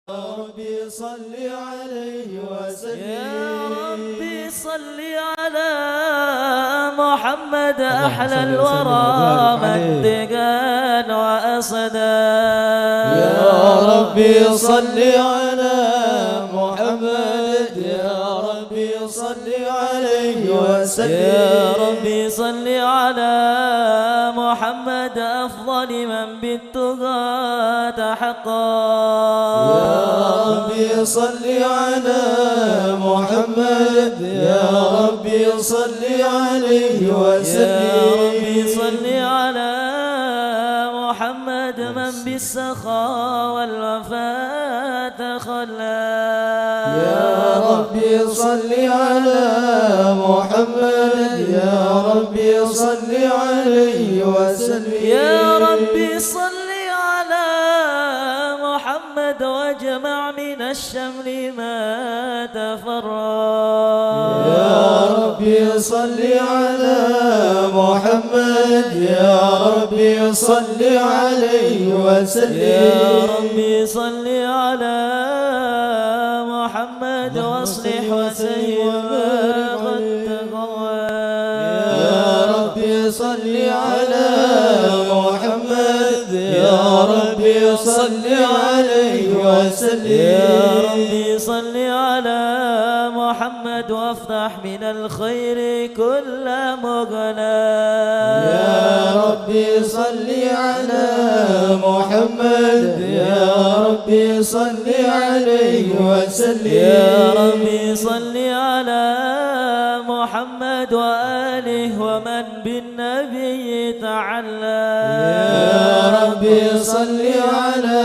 ربي صل عليه وسلم. يا ربي صل على محمد أحلى الورى منطقا وأصدا. يا ربي صل على محمد، يا ربي صل عليه وسلم. يا ربي صل على محمد أفضل من بالتقى تحقا. يا ربي صل على محمد، يا ربي صل عليه وسلم. يا ربي صل على محمد من بالسخاء والوفاء تخلى. يا ربي صل على محمد، يا ربي صل عليه وسلم. يا ربي صل على محمد واجمع من الشمل ما تفرق. يا ربي صل على محمد، يا ربي صل عليه وسلم. يا ربي صل على محمد واصلح وسيء ما قد تغوى. يا ربي صل على محمد، يا ربي صل عليه وسلم. يا ربي صل على محمد وافتح من الخير كل مغنى. يا ربي صل على محمد، يا ربي صل عليه وسلم. يا ربي صل على محمد وآله ومن بالنبي تعلى. يا ربي صل على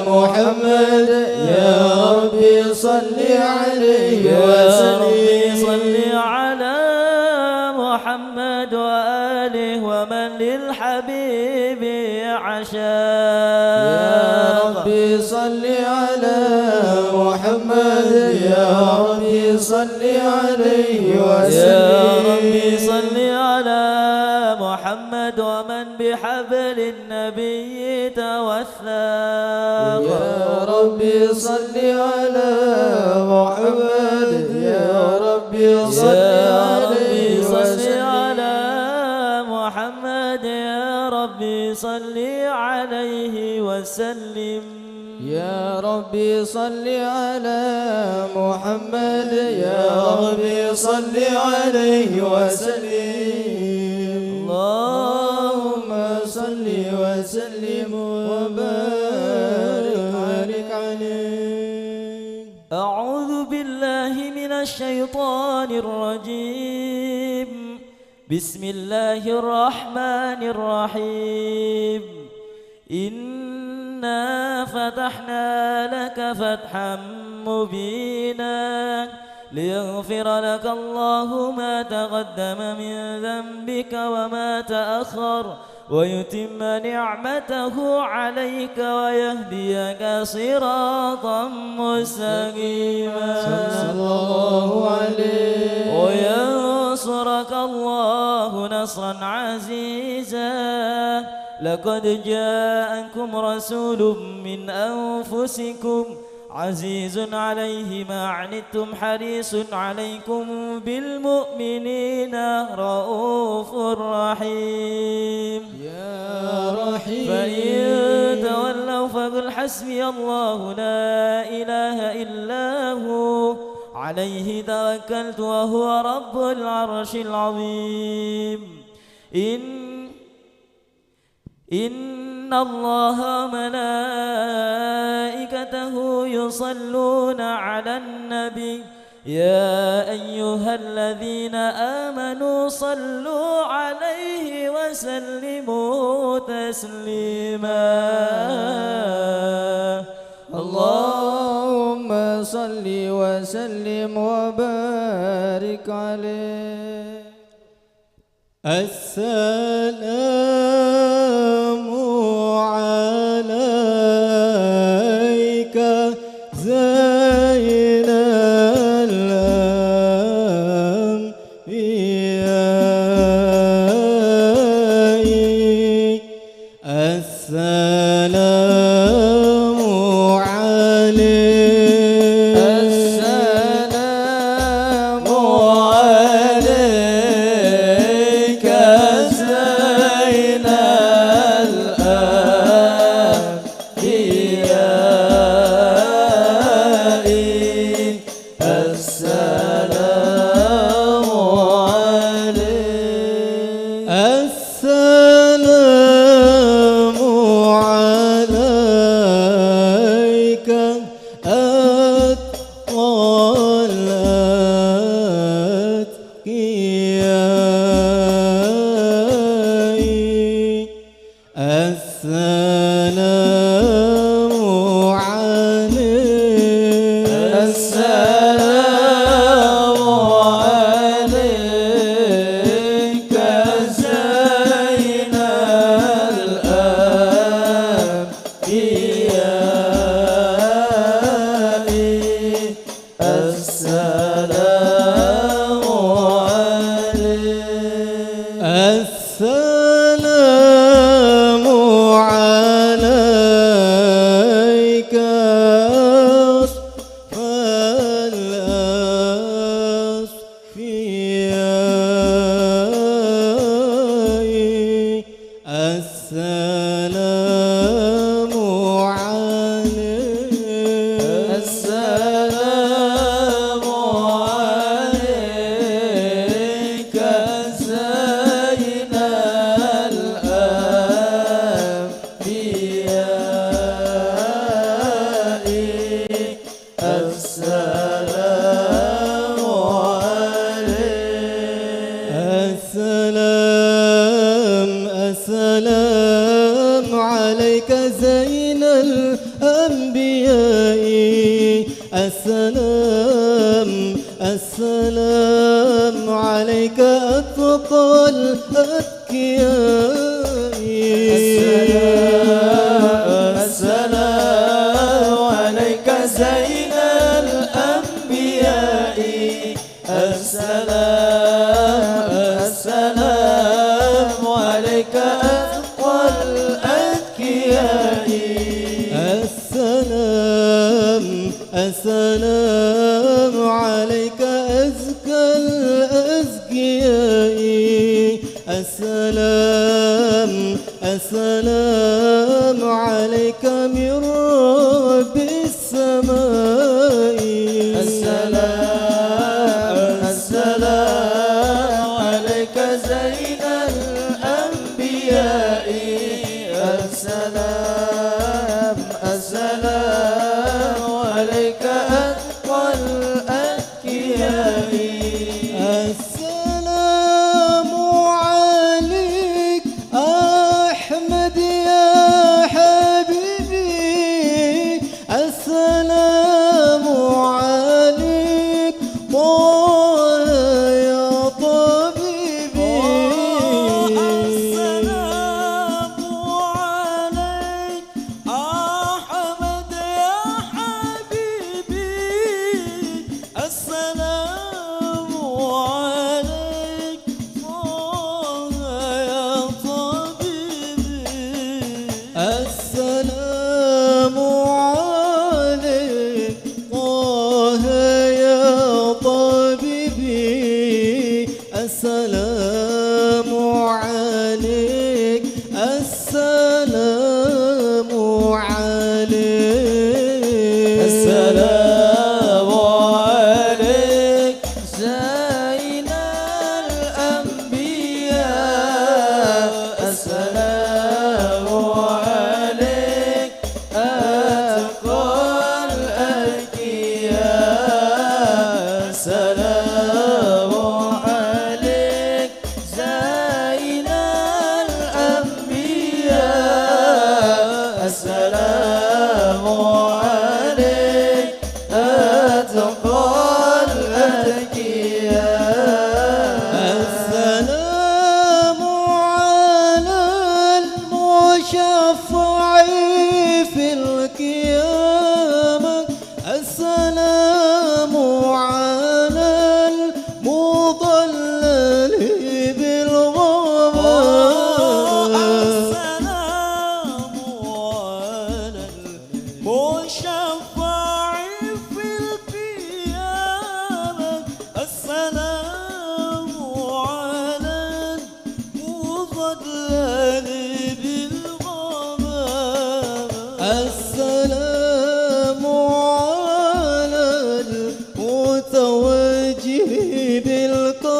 محمد، يا ربي صل عليه وسلم. يا ربي صل على محمد وآله ومن للحبيب عشاق. يا ربي صل على محمد، يا ربي صل عليه وسلم. يا ربي صل على محمد ومن بحبل النبي توثق. يا ربي صل على محمد، يا ربي صل عليه وسلم. على محمد يا ربي صل عليه وسلم. يا ربي صل على محمد، يا ربي صل عليه وسلم. اللهم صل وسلم وبارك عليه. أعوذ بالله من الشيطان الرجيم. بسم الله الرحمن الرحيم. إنا فتحنا لك فتحا مبينا ليغفر لك الله ما تقدم من ذنبك وما تأخر ويتم نعمته عليك ويهديك صراطا مستقيما. صلى الله عليه. وينصرك الله نصرا عزيزا. لقد جاءكم رسول من أنفسكم عزيز عليه ما عنتم حريص عليكم بالمؤمنين رؤوف رحيم. يا رحيم. فإن تولوا فقل حسبي الله لا إله إلا هو عليه توكلت وهو رب العرش العظيم. إن الله ملائكته يصلون على النبي يا أيها الذين آمنوا صلوا عليه وسلموا تسليما. اللهم صل وسلم وبارك عليه. السلام عليك زين الأنبياء. السلام عليك السلام عليك زين الأنبياء السلام السلام عليك أتقى الأتقياء السلام عليك زين الأنبياء السلام عليك أتقى الأتقياء السلام عليك أزكى الأزكياء السلام عليك من رب السماء السلام عليك زين الأنبياء السلام عليك أتقى الأتقياء السلام عليك أحمد يا حبيبي السلام عليك طه يا طبيبي السلام عليك أحمد يا حبيبي السلام عليك طه يا طبيبي السلام عليك طه يا طبيبي السلام عليك السلام عليك السلام عليك زين الأنبياء السلام عليك أتقى الأتقياء السلام عليك زين الأنبياء السلام عليك أتقى الأتقياء السلام على المشفع في القيامة السلام على المضلل بالغمام السلام على المشفع في القيامة السلام على المضلل بالغمام السلام على المتوجه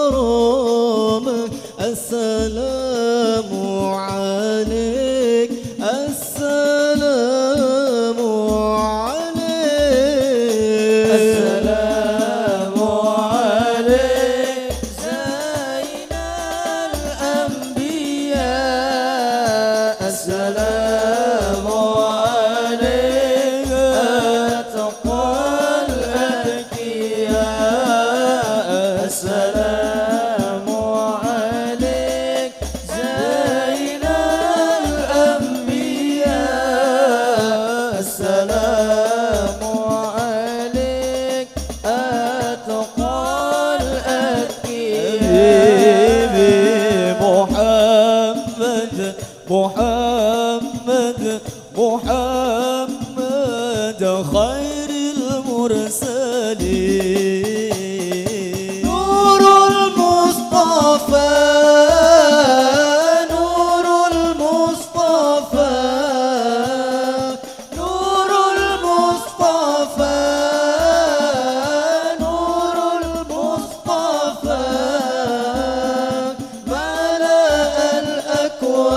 بالكرامة السلام عليك السلام عليك السلام عليك زين الأنبياء السلام عليك أتقى الأتقياء السلام عليك زين الأنبياء السلام عليك أتقى الأتقياء محمد خير المرسلين نور المصطفى نور المصطفى نور المصطفى نور المصطفى ملأ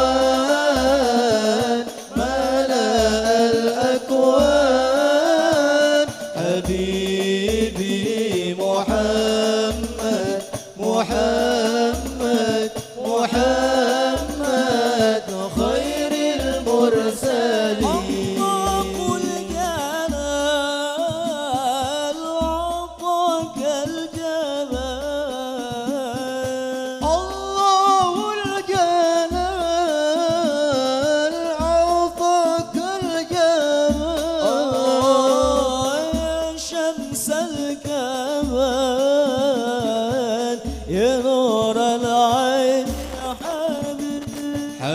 الأكوان ملأ الأكوان حبيب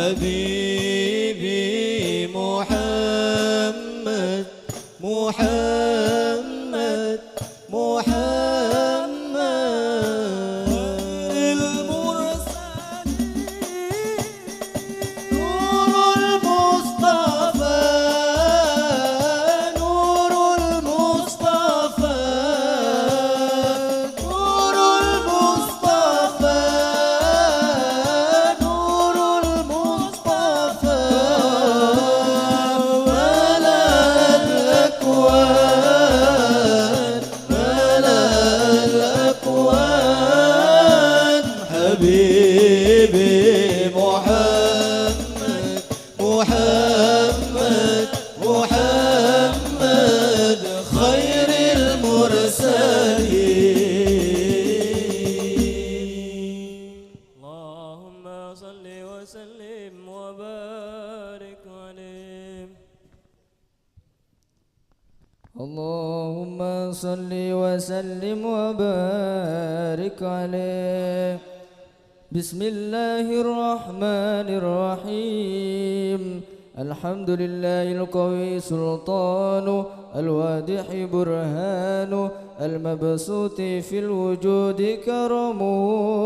حبيبي محمد محمد محمد المرسلين نور المصطفى نور المصطفى نور المصطفى نور المصطفى ملا الأكوان ملا الأكوان حبيبي محمد محمد محمد خير المرسلين اللهم صل وسلم وبارك عليه. اللهم صل وسلم وبارك عليه. بسم الله الرحمن الرحيم. الحمد لله القوي سلطان الواضح برهان المبسوط في الوجود كرم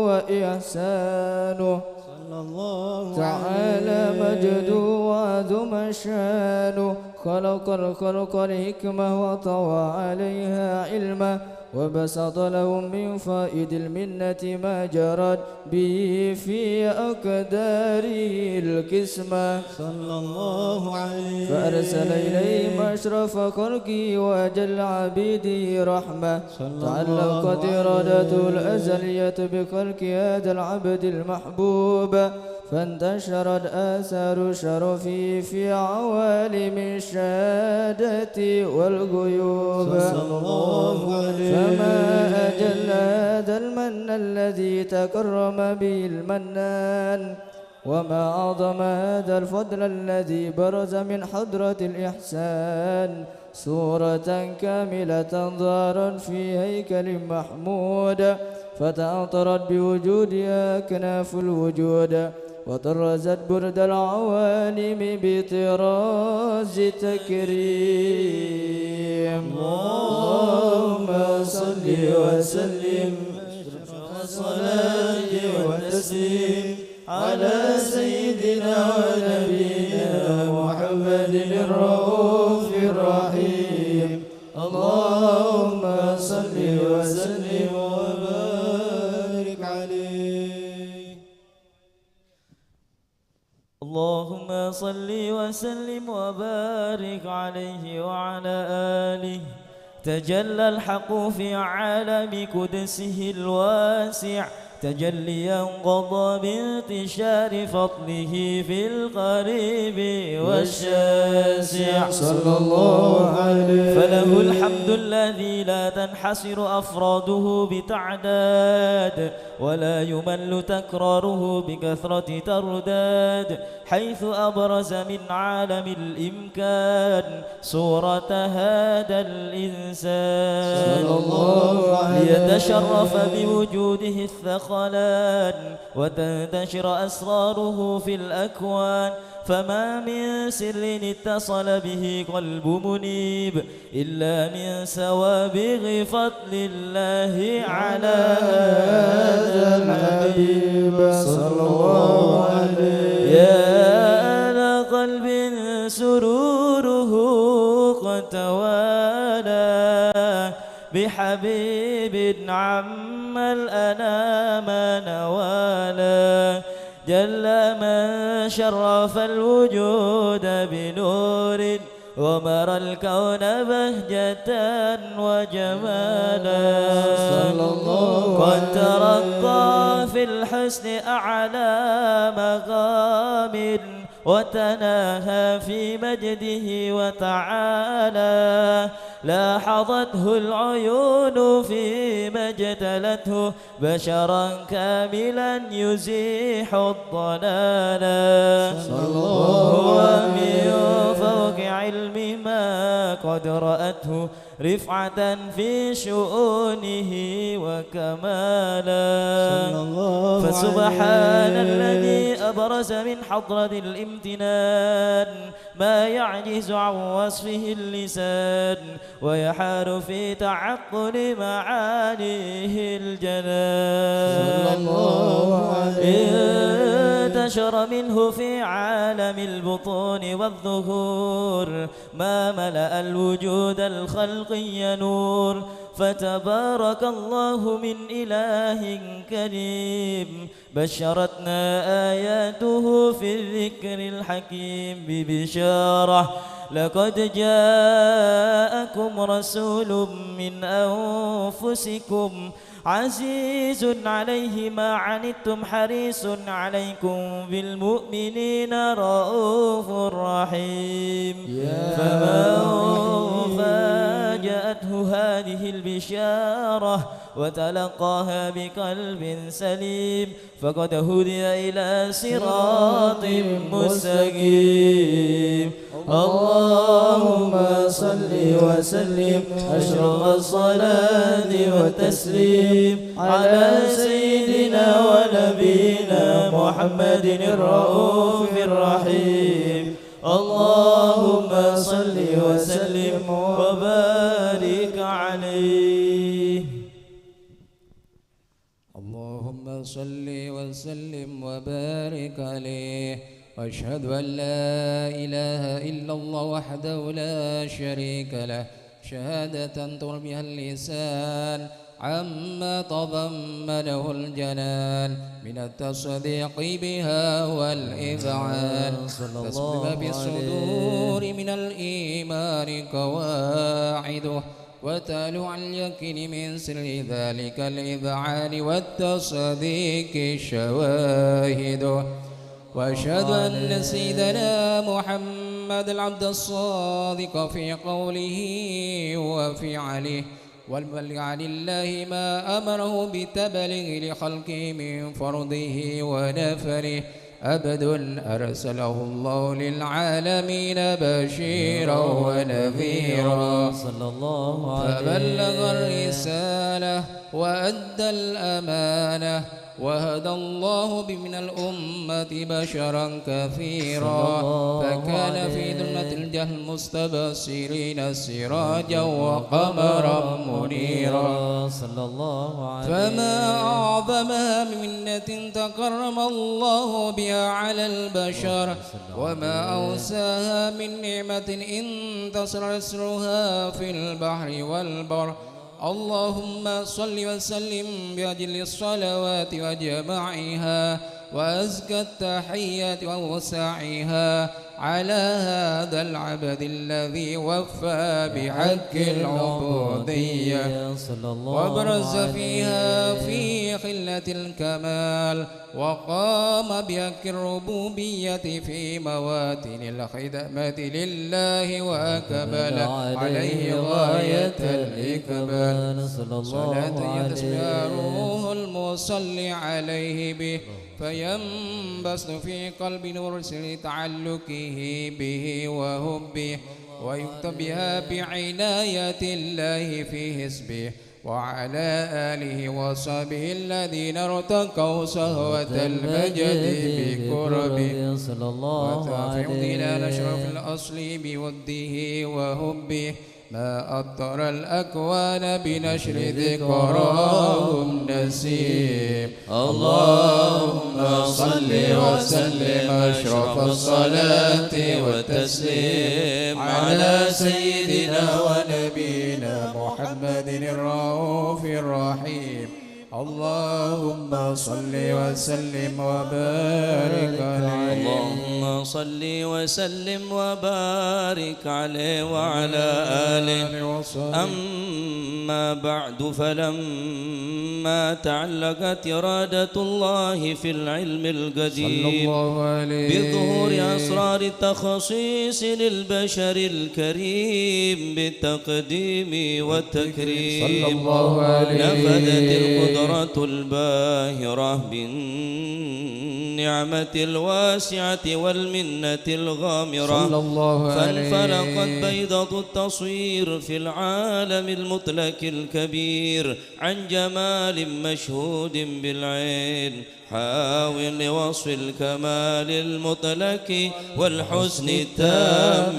وإحسان صلى الله تعالى مجد وعظم شان خلق الخلق الحكمة وطوى عليها علما وبسط لهم من فائد المنة ما جرت به في أقداره القسمة صلى الله عليه فأرسل إليهم أشرف خلقه وأجل عبيده رحمة تعلقت إرادته الأزلية بخلق هذا العبد المحبوب فانتشرت آثار شرفه في عوالم الشهادة والغيوب صلى الله عليه فما أجل هذا المن الذي تكرم به المنان وما أعظم هذا الفضل الذي برز من حضرة الإحسان صورة كاملة ظهرا في هيكل محمود فتأطرت بوجودها أكناف الوجود وطرزت برد العوالم بطراز تكريم. اللهم صل وسلم الصلاة والتسليم على سيدنا ونبينا محمد الرؤوف الرحيم. اللهم صل وسلم وبارك عليه اللهم صل وسلم وبارك عليه وعلى آله. تجلى الحق في عالم قدسه الواسع تجليا قضى بانتشار فضله في القريب والشاسع صلى الله عليه فله الحمد الذي لا تنحصر أفراده بتعداد ولا يمل تكراره بكثرة ترداد حيث أبرز من عالم الإمكان صورة هذا الإنسان صلى الله عليه ليتشرف بوجوده الثقلان وتنتشر أسراره في الأكوان فما من سر اتصل به قلب منيب إلا من سوابغ فضل الله على هذا الحبيب صلى الله عليه. يا لقلب سروره قد توالى بحبيب عم الأنام نوالا جل من شرف الوجود بنور ومر الكون بهجة وجمالا قد ترقى في الحسن أعلى مقام وتناهى في مجده وتعالى لاحظته العيون فيما اجتلته بشرا كاملا يزيح الضلالا هو من فوق علم ما قد رأته رفعة في شؤونه وكمالا. فسبحان الذي أبرز من حضرة الامتنان ما يعجز عن وصفه اللسان ويحار في تعقل معانيه الجنان. انتشر منه في عالم البطون والظهور ما ملأ الوجود الخلقي نور. فتبارك الله من إله كريم بشرتنا آياته في الذكر الحكيم ببشارة لقد جاءكم رسول من أنفسكم عزيز عليه ما عنتم حريص عليكم بالمؤمنين رؤوف رحيم. فمن فاجأته هذه البشارة وتلقاها بقلب سليم فقد هدي إلى صراط مستقيم. اللهم صل وسلم أشرف الصلاة والتسليم على سيدنا ونبينا محمد الرؤوف الرحيم. اللهم صل وسلم وبارك عليه. اللهم صل وسلم وبارك عليه. وأشهد أن لا إله إلا الله وحده لا شريك له شهادة تر بها اللسان عما تضمنه الجنان من التصديق بها والإذعان. تسلم بالصدور من الإيمان قواعده وتالو عن اليقين من سر ذلك الإذعان والتصديق شواهده. وأشهد أن سيدنا محمد العبد الصادق في قوله وفعله والبلغ عن الله ما أمره بتبليغ لخلقه من فرضه ونفره. أبد أرسله الله للعالمين بشيرا ونذيرا فبلغ الرسالة وأدى الأمانة وهدى الله بمن الأمة بشرا كثيرا فكان في ظلمة الجهل مستبصرين سراجا وقمرا منيرا. فما أعظمها من منة تكرم الله بها على البشر وما أوساها من نعمة انتصر أسرها في البحر والبر. اللهم صل وسلم بأجل الصلوات وجماعها وأزكى التحيات ووسعها على هذا العبد الذي وفى بحق العبودية وبرز فيها في خلة الكمال وقام بحق الربوبية في مواتن الخدمة لله وأكمل عليه غاية الإكمال. صلاة يتسبح روح المصلي عليه به فينبسط في قلب نور سر تعلقه به وهبه ويكتب بها بعناية الله في حسبه وعلى آله وصحبه الذين ارتقوا صهوة المجد بكربه وتافع إلى أشرف الأصل بوده وهبه ما أطر الأكوان بنشر ذكراهم نسيم. اللهم صل وسلم أشرف الصلاة والتسليم على سيدنا ونبينا محمد الرؤوف الرحيم. اللهم صل وسلم وبارك عليه. اللهم صل وسلم وبارك عليه وعلى آله. أما بعد فلما تعلقت إرادة الله في العلم القديم بظهور أسرار التخصيص للبشر الكريم بالتقديم والتكريم نفذت القدرة الباهرة بالنعمة الواسعة والمنة الغامرة صلى الله عليه فانفلقت بيضة التصوير في العالم المطلق الكبير عن جمال مشهود بالعين حاول لوصف الكمال المطلق والحسن التام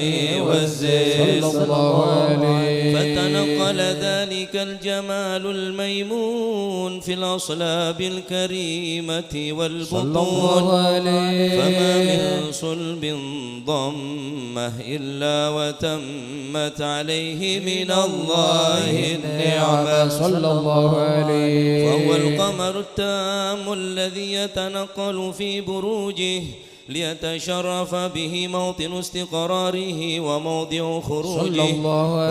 والزين صلى الله عليه فتنقل ذلك الجمال الميمون في الأصلاب الكريمة والبطون فما من صلب ضمه إلا وتمت عليه من الله النعمة صلى الله عليه فهو القمر التام الذي يتنقل في بروجه ليتشرف به موطن استقراره وموضع خروجه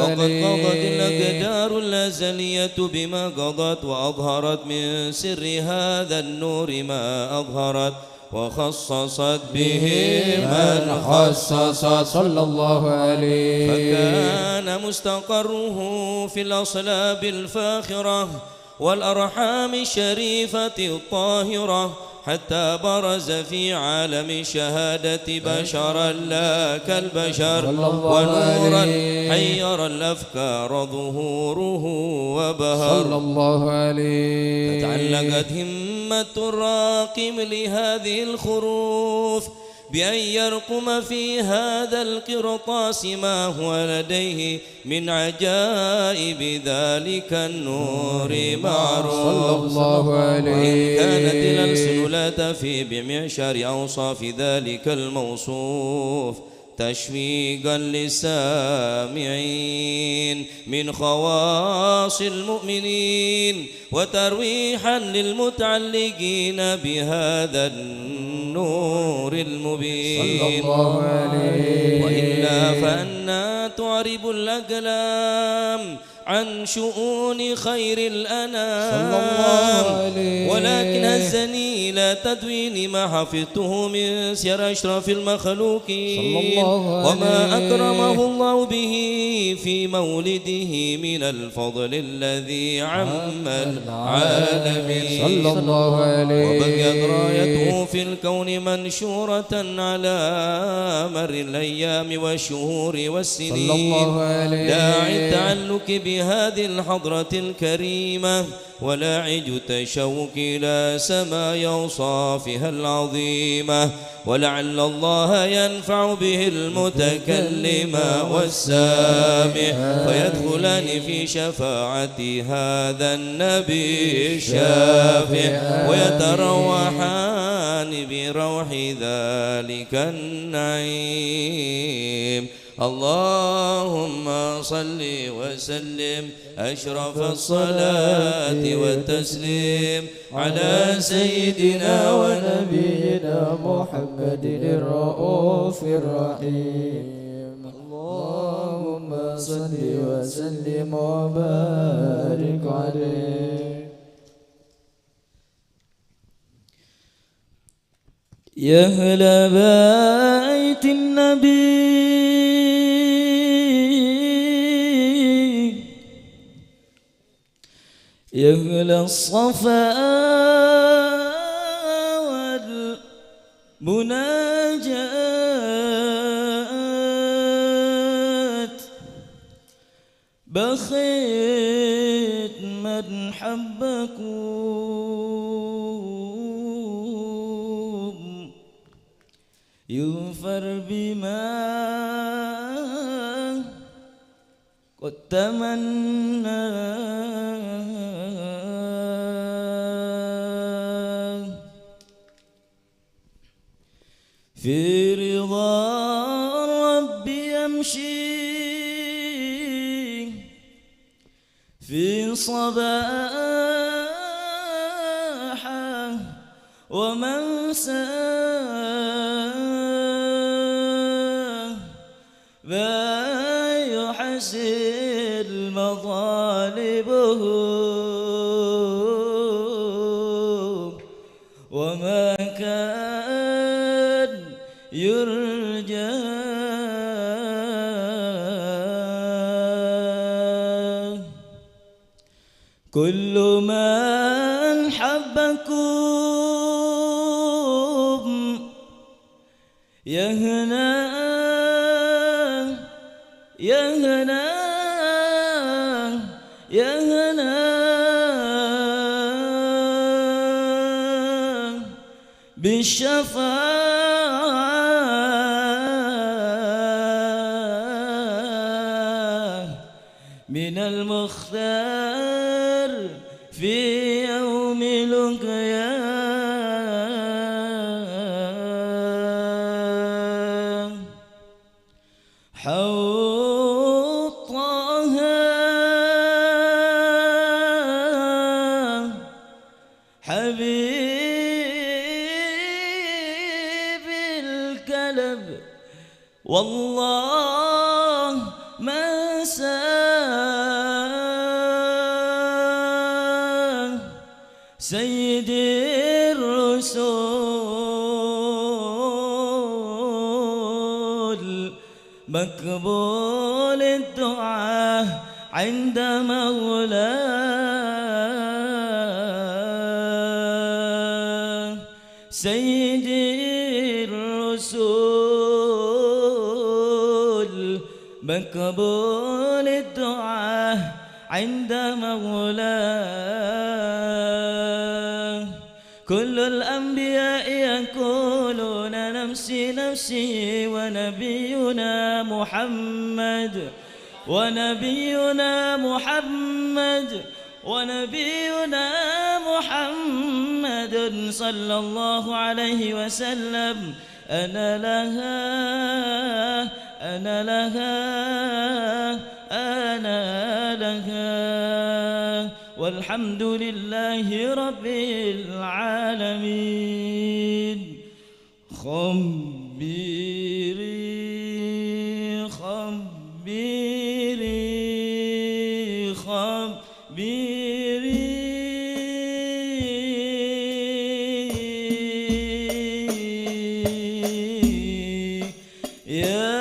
وقد قضت الأقدار الأزلية بما قضت وأظهرت من سر هذا النور ما أظهرت وخصصت به من خصص صلى الله عليه فكان مستقره في الأصلاب الفاخرة والأرحام الشريفة الطاهرة حتى برز في عالم الشهادة بشرا لا كالبشر ونورا حير الأفكار ظهوره وبهر صلى الله عليه فتعلقت همة الراقم لهذه الخروف بأن يرقم في هذا القرطاس ما هو لديه من عجائب ذلك النور معروف صلى الله عليه وإن كانت الألسن لا تفي بمعشر أوصاف ذلك الموصوف تشويقا للسامعين من خواص المؤمنين وترويحا للمتعلقين بهذا النور المبين صلى الله عليه وإلا فأنا تعرب الأقلام عن شؤون خير الأنام ولكن هزني لا تدوين ما حفظته من سير أشرف المخلوقين وما أكرمه الله به في مولده من الفضل الذي عم العالمين صلى الله عليه وبقيت رايته في الكون منشورة على مر الأيام والشهور والسنين صلى الله عليه داعي التعلق بهذه الحضرة الكريمة ولاعج التشوق إلى سماء أوصافها العظيمة ولعل الله ينفع به المتكلم والسامع فيدخلان في شفاعة هذا النبي الشافع ويتروحان بروح ذلك النعيم اللهم صل وسلم أشرف الصلاة والتسليم على سيدنا ونبينا محمد الرؤوف الرحيم اللهم صل وسلم وبارك عليه يا أهل بيت النبي يا أهل الصفا والمناجات بخيت من حبكم يغفر بما قد تمنى في رضا ربي أمشي في صباحه ومساه لا يحسن مطالبه وما كان يرجى كل من حبكم يا هنا يا هنا يا هنا بالشفاعة من المختار في يوم لقيا حوض طه حبيب القلب والله ما ساه سيد الرسول مقبول الدعاء عند مولاه سيد الرسول مقبول الدعاء عند مولاه كل الأنبياء يقولون نفسي نفسي ونبينا محمد ونبينا محمد ونبينا محمد صلى الله عليه وسلم أنا لها أنا لها أنا لها والحمد لله رب العالمين خبيري خبيري خبيري يا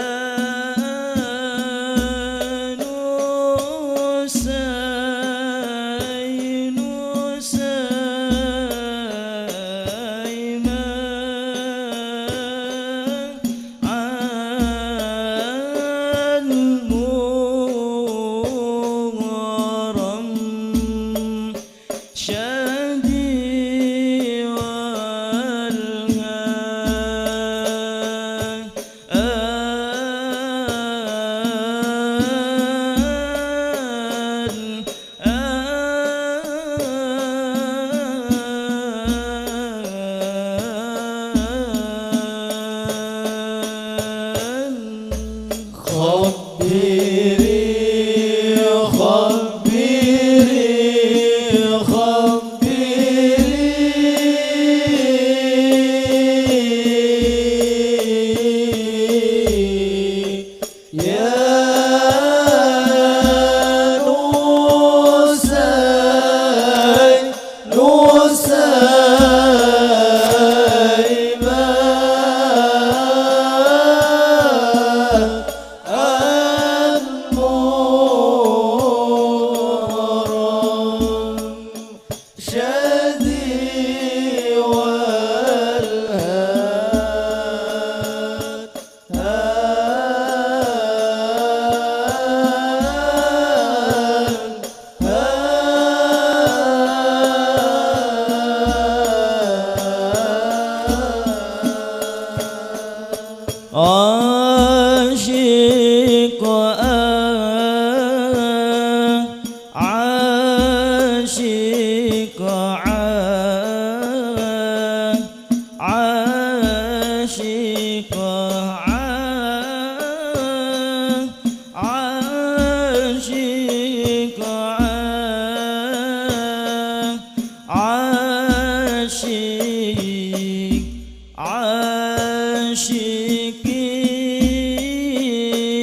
عاشق عاشق عاشق عاشق عاشق عاشقي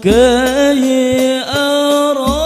كي أرى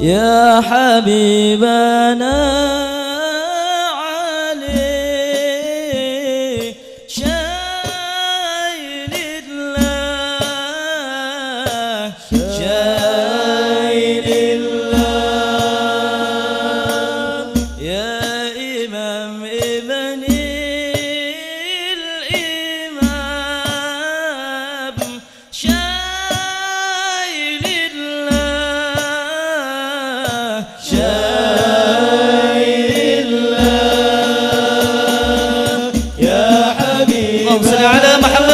يا حبيبنا علي شايل الله شايل الله يا إمام ابن الإمام شايل الله شايل الله يا حبيبي اللهم صل على محمد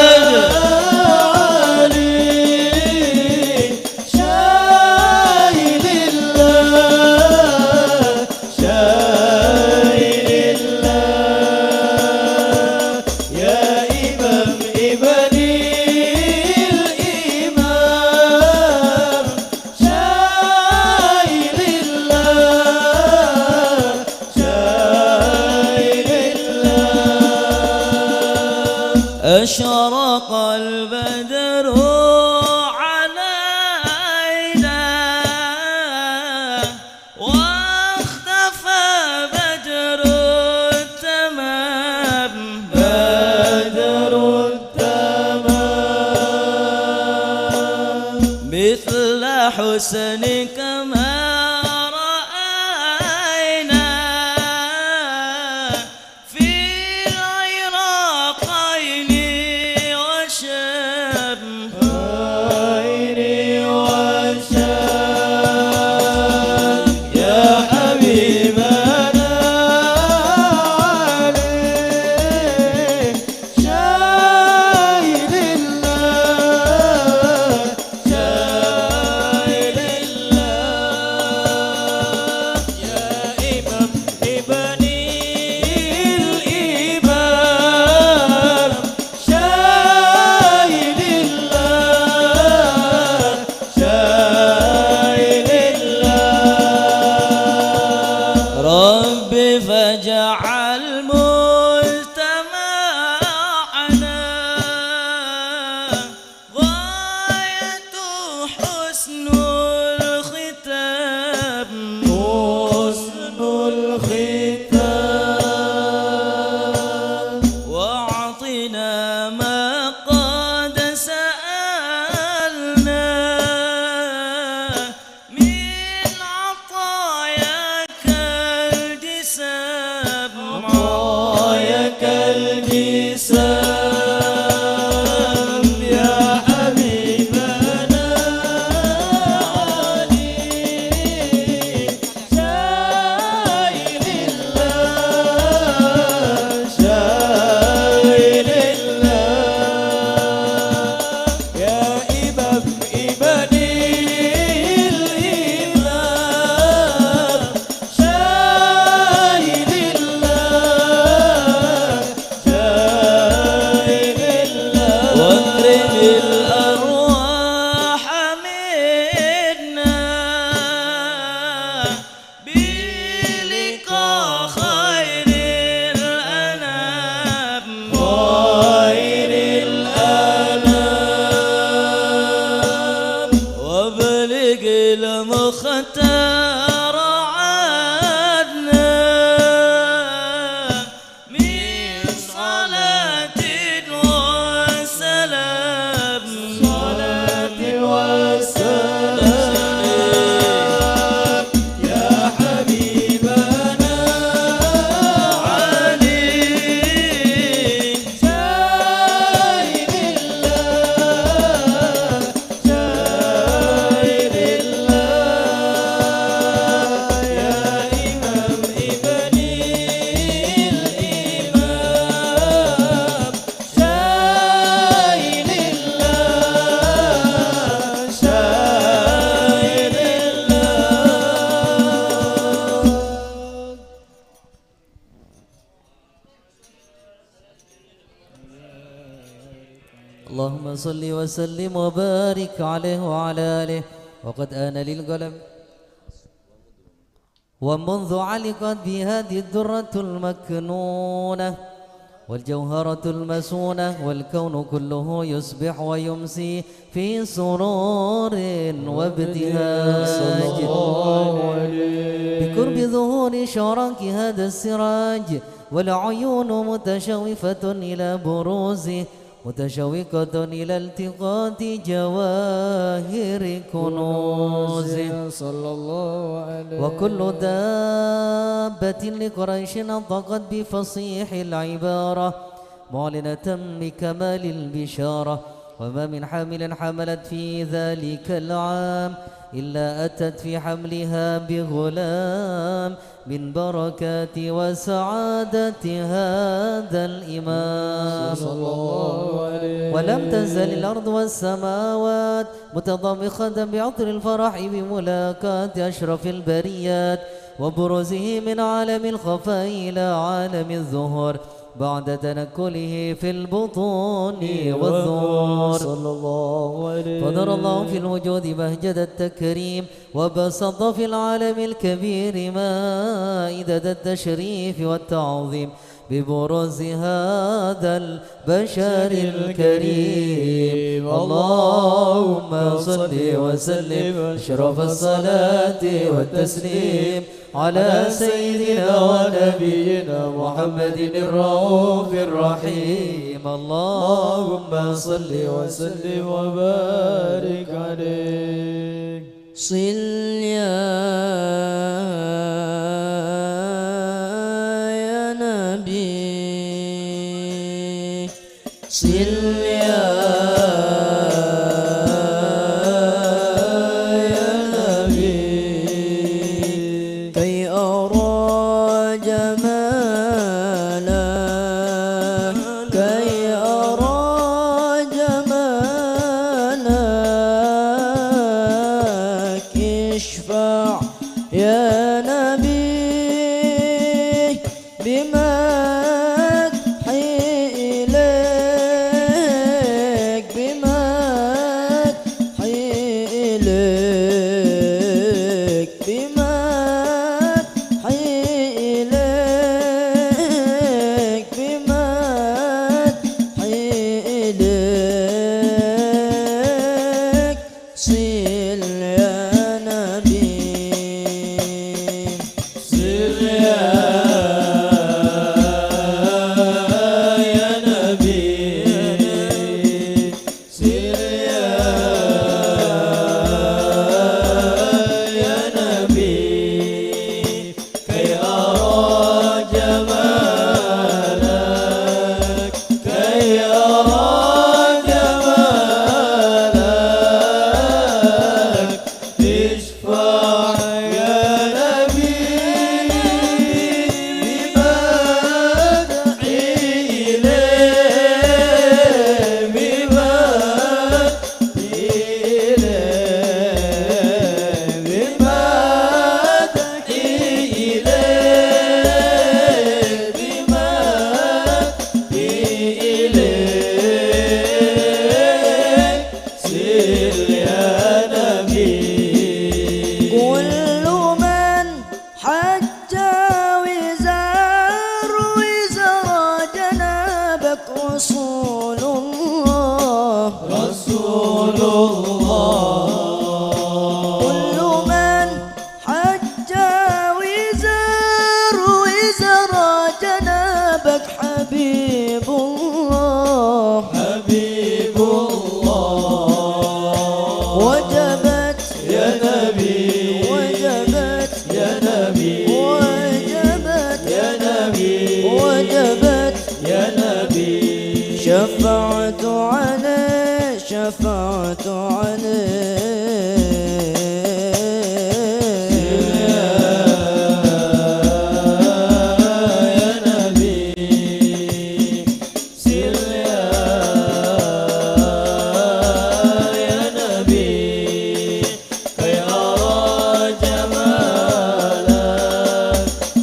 أشرق البدر علينا واختفى بدر التمام حسنك ما رأينا في العراقين وشام يا حبيبنا علي شاهد الله شاهد الله يا إمام ابني الإمام شاهد الله شاهد الله رب فاجعل مجتمعنا غاية حسن الختام حسن الختام واعطنا ما قد سألنا من عطاياك الجسام عطاياك الجسام يا حبيبنا علي شاهد الله شاهد الله يا إمام ابني الإمام شاهد الله شاهد الله واكرم الأرواح منا بلقاء خير الأنام خير الأنام وابلغ المختار عنا من صلاة وسلام صلاة وسلام يا حبيبنا علي شاهد الله شاهد الله يا إمام ابني الإمام شاهد الله شاهد الله اللهم صل وسلم وبارك عليه وعلى آله وقد آن للقلم ومنذ علقت بهذه الدرة المكنونة والجوهرة المسونة والكون كله يصبح ويمسي في سرور وابتهاج بقرب ظهور شراك هذا السراج والعيون متشوفة إلى بروزه متشوقة إلى التقاط جواهر كنوزه صلى الله عليه وكل دابة لقريش نطقت بفصيح العبارة معلنة بكمال البشارة وما من حامل حملت في ذلك العام إلا أتت في حملها بغلام من بركات وسعادة هذا الإمام صلى الله عليه ولم تزل الأرض والسماوات متضامخة بعطر الفرح بملاقاة أشرف البريات وبروزه من عالم الخفاء إلى عالم الظهور بعد تنكله في البطون والظهور صلى الله عليه فضر الله في الوجود بهجة التكريم وبسط في العالم الكبير مائدة التشريف والتعظيم ببروز هذا البشر الكريم اللهم صل وسلم أشرف الصلاة والتسليم على سيدنا ونبينا محمد الرؤوف الرحيم اللهم صل وسلم وبارك عليه صل يا نبي صل يا نبي كي أرى جمالك كي أرى جمالك اشفع يا نبي بمدحي إليك بمدحي إليك بمدحي إليك بمدحي إليك صل يا نبي صل يا نبي صل يا نبي كي أرى جمالك كي أرى جمالك اشفع يا نبي بمدحي إليك بمدحي إليك بمدحي إليك بمدحي إليك سل يا نبي كل من حج وزار جنابك رسول الله رسول الله كل من حج وزار جنابك حبيب الله حبيب الله وجبت يا نبي وجبت يا نبي وجبت يا نبي وجبت يا نبي شفعت عليه شفعت عليه يا نبي سل يا نبي كي أرى جمالك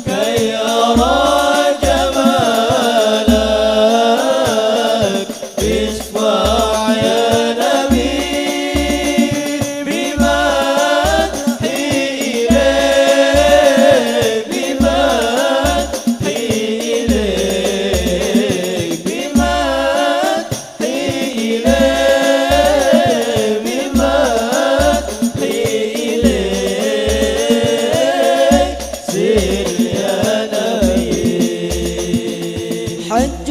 كي أرى جمالك اشفع يا نبي بمدحي إليك بمدحي إليك بمدحي إليك بمدحي إليك سل يا نبي حج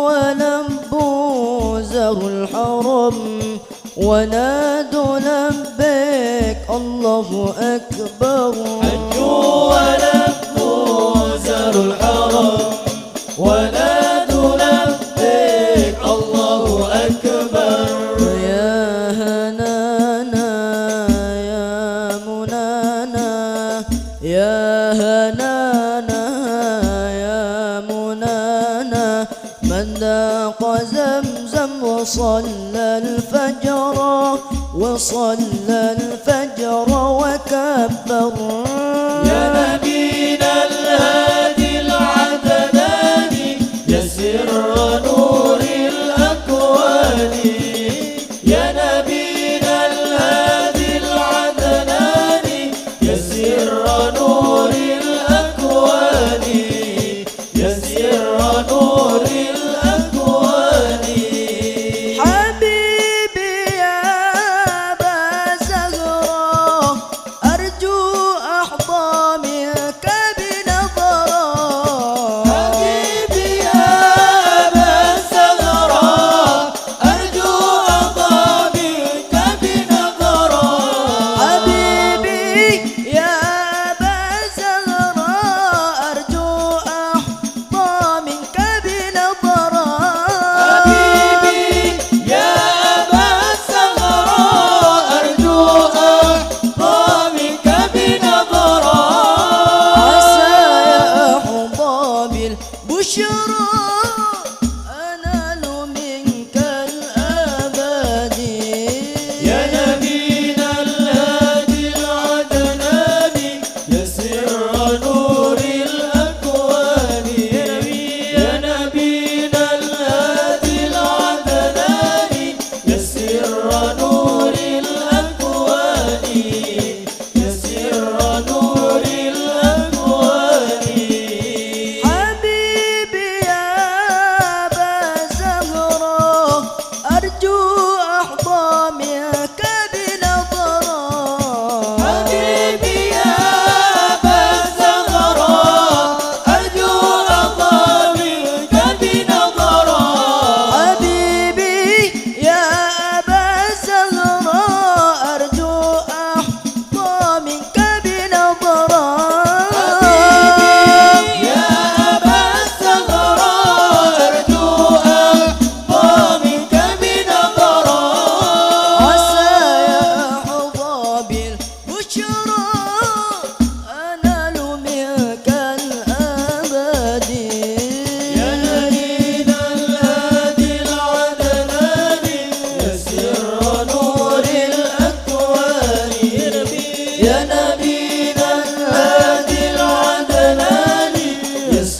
ولبوا زاروا الحرم ونادوا لبيك الله أكبر حج ولبوا زاروا الحرم ونادوا لبيك الله أكبر يا هنانا يا منانا يا هنانا يا منانا من ذاق زمزم وصلى الفجر وصلى الفجر وكبر يا نبينا الهادي العدنان يا سر نور الأكوان يا نبينا الهادي العدنان يا سر نور الأكوان يا سر نور الأكوان حبيبي يا أبا زهرة أرجو أحظى منك بنظرة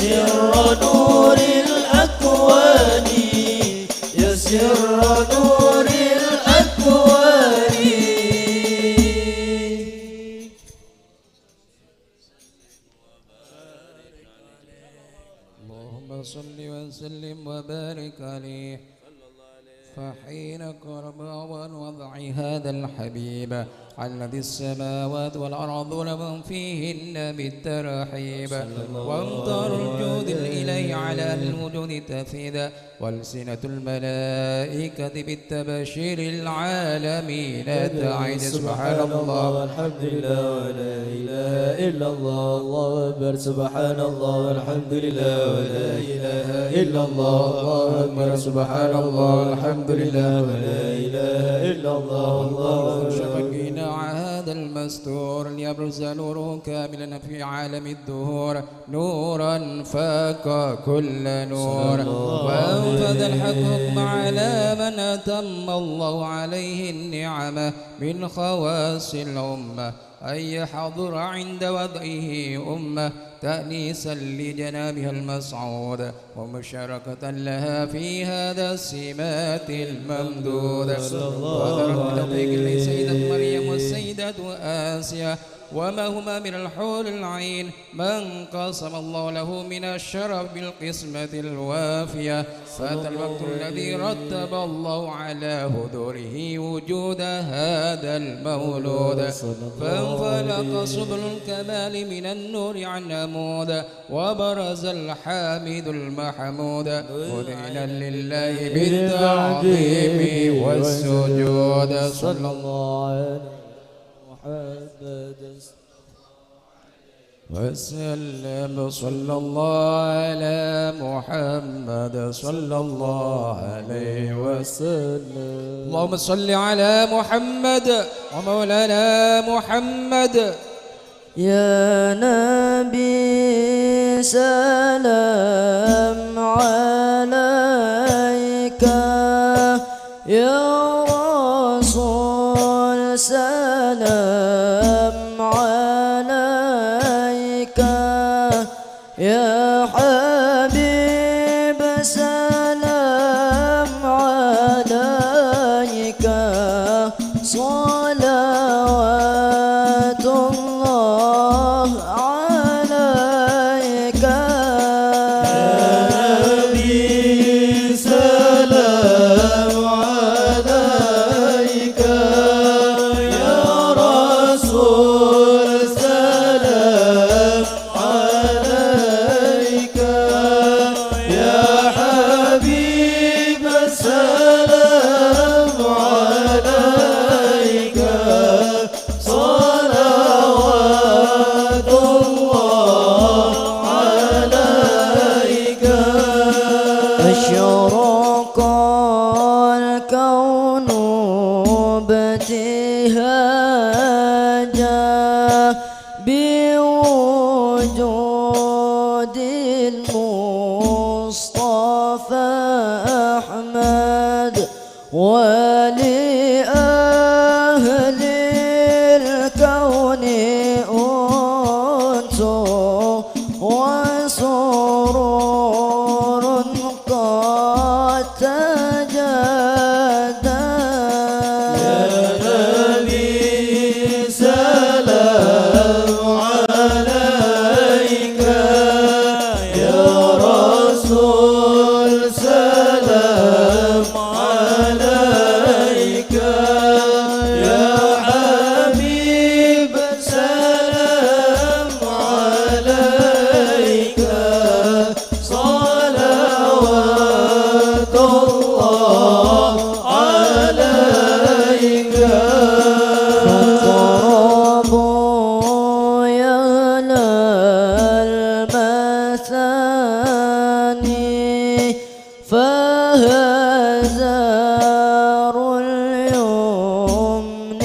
سر نور الأكوان يا سر نور الأكوان. اللهم صل وسلم وبارك عليه. فحين قرب ووضع هذا الحبيب الذي السماوات والأرض ومن فيهن بالترحيب وامطر الجود الإليه على الوجود تفيدا والسنة الملائكة بالتبشير العالمين تعيد. سبحان الله والحمد لله ولا إله إلا الله الله أكبر. سبحان الله والحمد لله ولا إله إلا الله الله أكبر. سبحان الله والحمد لله ولا إله إلا الله الله أكبر. شبكينا هذا المستور ليبرز نوره كاملا في عالم الدهور نورا فاق كل نور وأنفذ الحق على من أتم الله عليه النعمة من خواص الأمة أن يحضر عند وضعه أمة تأنيسا لجنابها المسعود ومشاركة لها في هذا السمات الممدودة. وذكر بتوفيق سيدة مريم والسيدة آسيا وما هما من الحور العين من قسم الله له من الشرف بالقسمة الوافية. فأتى الوقت الذي رتب الله على هدوره وجود هذا المولود فانفلق سبل الكمال من النور عن عمود وبرز الحامد المحمود مذعنا لله بالتعظيم والسجود. صلى الله عليه محمد وسلم. صلى الله على محمد صلى الله عليه وسلم. اللهم صل على محمد ومولانا محمد. يا نبي سلام عليك يا رسول سلام عليك يا حبيب سلام عليك صلوات الله عليك يا نبي سلام عليك يا رسول سلام عليك يا حبيب سلام عليك صلوات الله عليك. أشرق الكون ابتهاجا بوجود المصطفى أحمد ولأهل الكون أنس وسرور قد تجدد. يا نبي سلام عليك يا رسول سلام عليك يا حبيب سلام عليك صلوات الله عليك. فاقربوا يا المثاني فهزار اليمن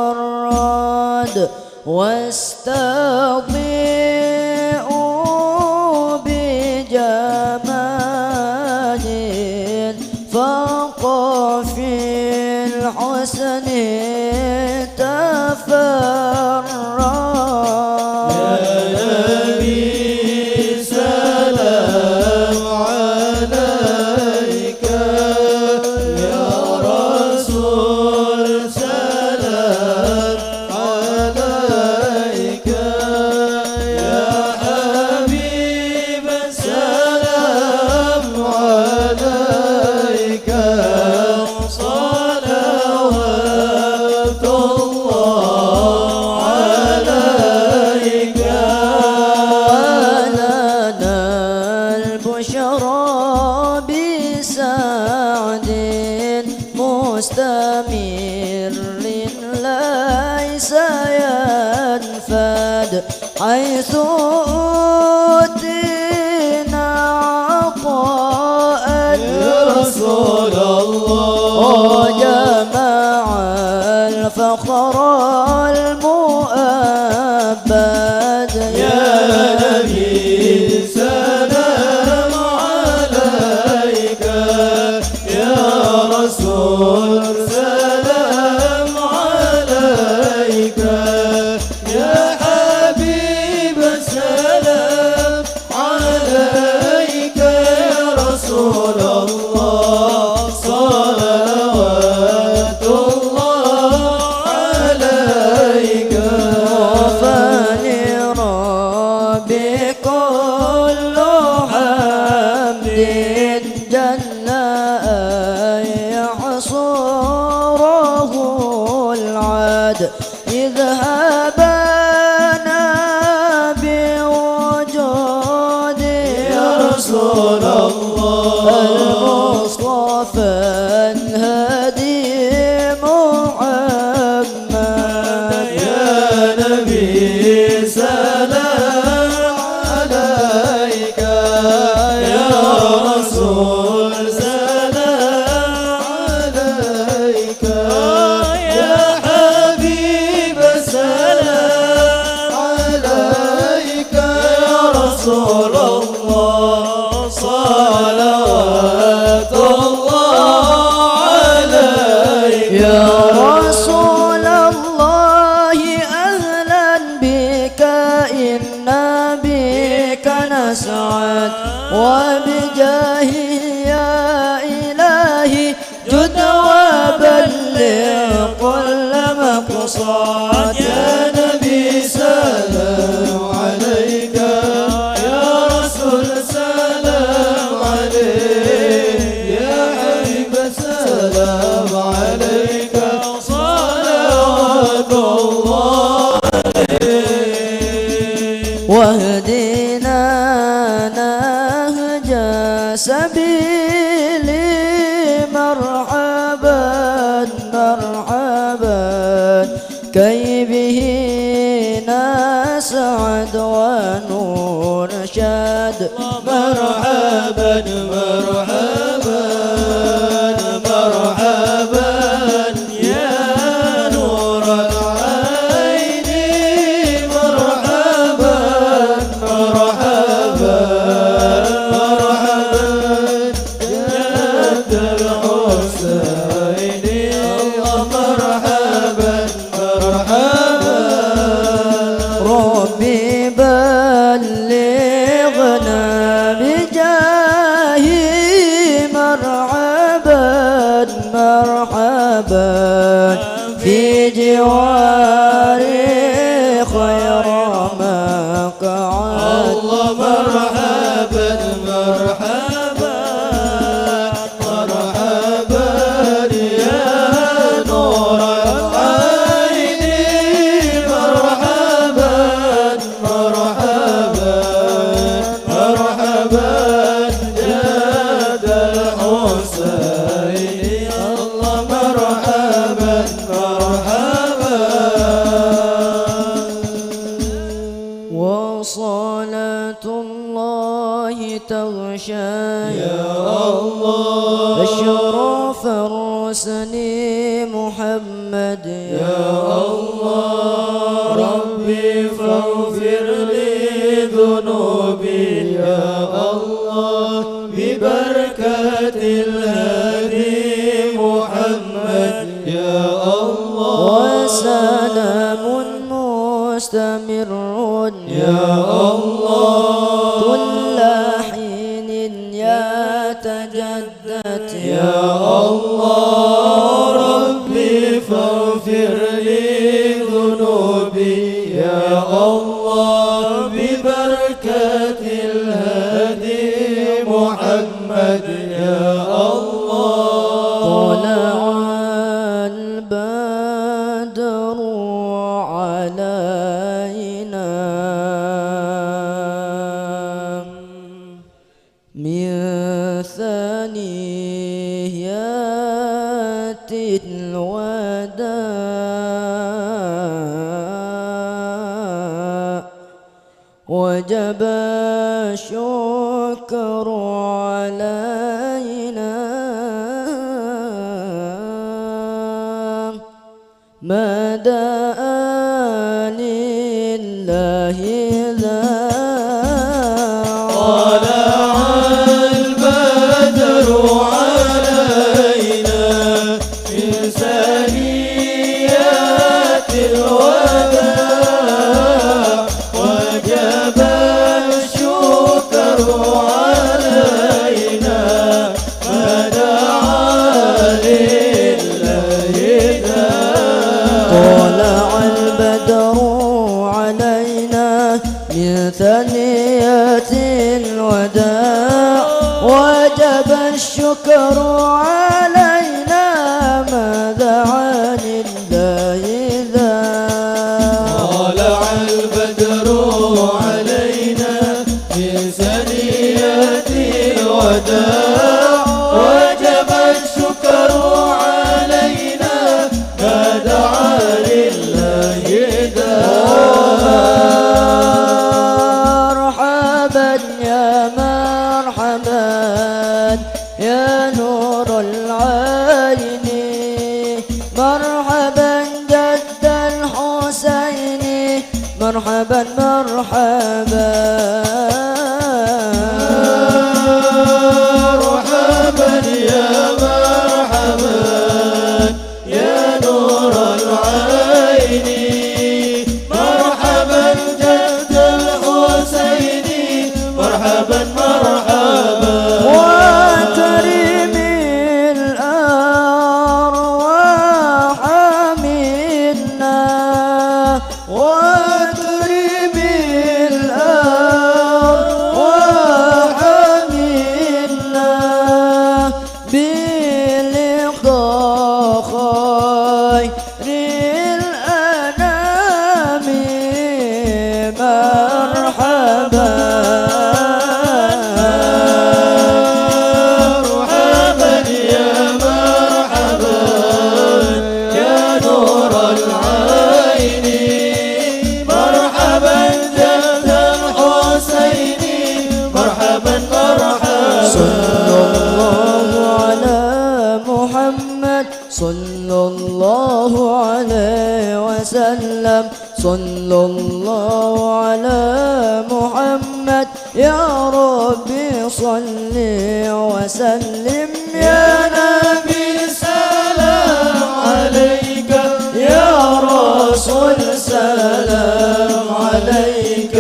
غرد واستضيئوا بجمال فوق في الحسن تفرد. يا نبي حيث أوتينا عطاء يا رسول الله وجمع الفخر المؤبد يا نبي سلام عليك يا رسول سلام عليك يا حبيب سلام عليك يا رسول الله صلوات الله عليك فلربي كل حمد جل أن يحصره العاد اذهبنا بوجود يا رسول الله المصطفى الهدي محمد يا نبي سلام عليك يا رسول سلام عليك يا حبيب سلام عليك يا رسول الله صلوات الله عليك يا رسول الله أهلا بك إنا بك نسعد وبجاهه يا إلهي جد وبلغ كل مقصد يا نبي سلام عليك يا رسول سلام عليك يا حبيب سلام عليك صلوات الله عليك واهدنا نهج سبيلي مرحبا مرحبا كي به نسعد ونرشد مرحبا مرحبا مرحبا يا نور العين مرحبا مرحبا مرحبا يا ابن الحسين الله مرحبا مرحبا ربي بلغنا بجاهي مرحبا مرحبا في جواري خير مقعد الله مرحبا مرحبا مرحبا يا نور العين مرحبا مرحبا مرحبا يا ذا الحسين الله مرحبا مرحبا وصلاة الله تغشى يا الله أشرف الرسل محمد يا الله ربي فاغفر لي ذنوبي يا الله ببركة الهادي محمد يا الله وسلام مستمر يا الله كل حين يتجدد يا الله ربي فاغفر لي ذنوبي يا الله ببركة الهادي محمد يا الله طلع البدر علينا من ثنيات الوداع وجب الشكر علينا ما دعا لله ذا طلع البدر علينا من ثنيات الوداع وجب الشكر علينا ما دعا لله ذا طلع البدر علينا من ثنيات الوداع وجب الشكر علينا ما دعا لله ذا طلع البدر علينا من ثنيات الوداع وجب الشكر علينا ما دعا لله ذا مرحبا يا مرحبا يا نور العين مرحبا جد الحسين مرحبا مرحبا مرحبا يا مرحبا يا نور العين مرحبا جد الحسين مرحبا مرحبا وكريم الأرواح منا وكريم الأرواح منا بلقاء خير الأنام مرحبا مرحبا يا مرحبا يا نور العين مرحبا جد الحسين مرحبا مرحبا صلى الله على محمد صلى الله عليه وسلم صلى الله على محمد يا ربي صل وسلم يا نبي سلام عليك يا رسول سلام عليك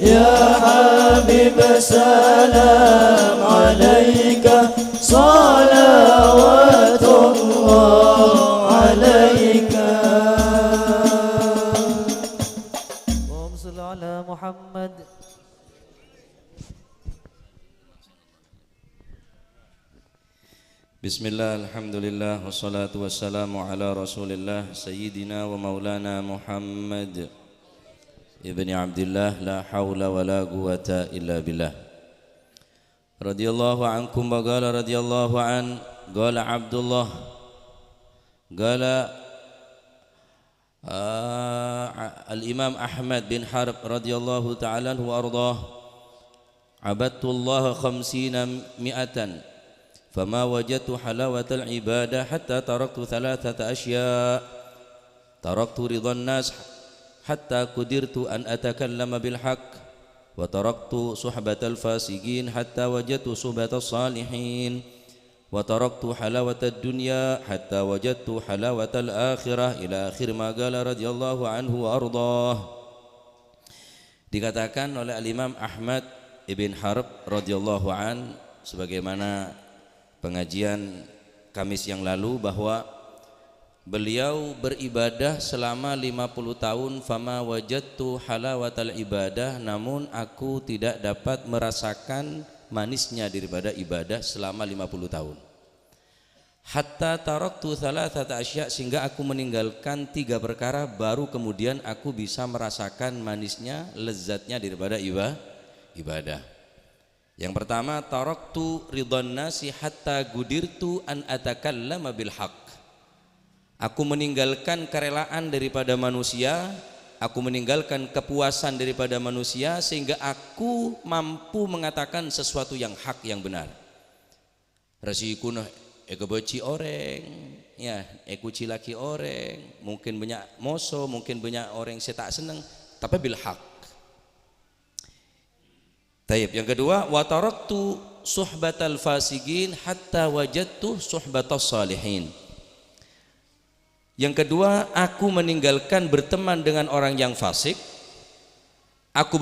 يا حبيب سلام عليك صلوات الله عليك اللهم صل على محمد Bismillah, alhamdulillah, wassalatu wassalamu ala rasulillah Sayyidina wa maulana Muhammad Ibni Abdillah, la hawla wa la quwata illa billah Radiyallahu ankum wa gala radiyallahu an Gala Abdullah Gala Al-Imam Ahmad bin Harb radiyallahu ta'ala wa ardah Abadtullaha khamsina mi'atan فما وجدت حلاوة العبادة حتى تركت ثلاثة أشياء تركت رضا الناس حتى قدرت أن أتكلم بالحق وتركت صحبة الفاسقين حتى وجدت صحبة الصالحين وتركت حلاوة الدنيا حتى وجدت حلاوة الآخرة إلى آخر ما قال رضي الله عنه وأرضاه. Dikatakan oleh Al-Imam Ahmad ibn Harb radhiyallahu an sebagaimana pengajian Kamis yang lalu bahwa beliau beribadah selama 50 tahun fama wajadtu halawatal ibadah, namun aku tidak dapat merasakan manisnya daripada ibadah selama 50 tahun. Hatta taraktu thalathata asya, sehingga aku meninggalkan 3 perkara baru kemudian aku bisa merasakan manisnya, lezatnya daripada ibadah. Yang pertama, taraktu ridwan nasi hatta gudirtu an atakallama bil haq. Aku meninggalkan kerelaan daripada manusia aku meninggalkan kepuasan daripada manusia sehingga aku mampu mengatakan sesuatu yang hak, yang benar. Rasikuna eko beci orang, ya, eko cilaki orang, mungkin banyak moso, mungkin banyak orang yang saya tak senang, tapi bil hak. Taib. Yang kedua, wa taraktu suhbatal fasiqin hatta wajadtu suhbatas salihin. Yang kedua, aku meninggalkan berteman dengan orang yang fasik. Aku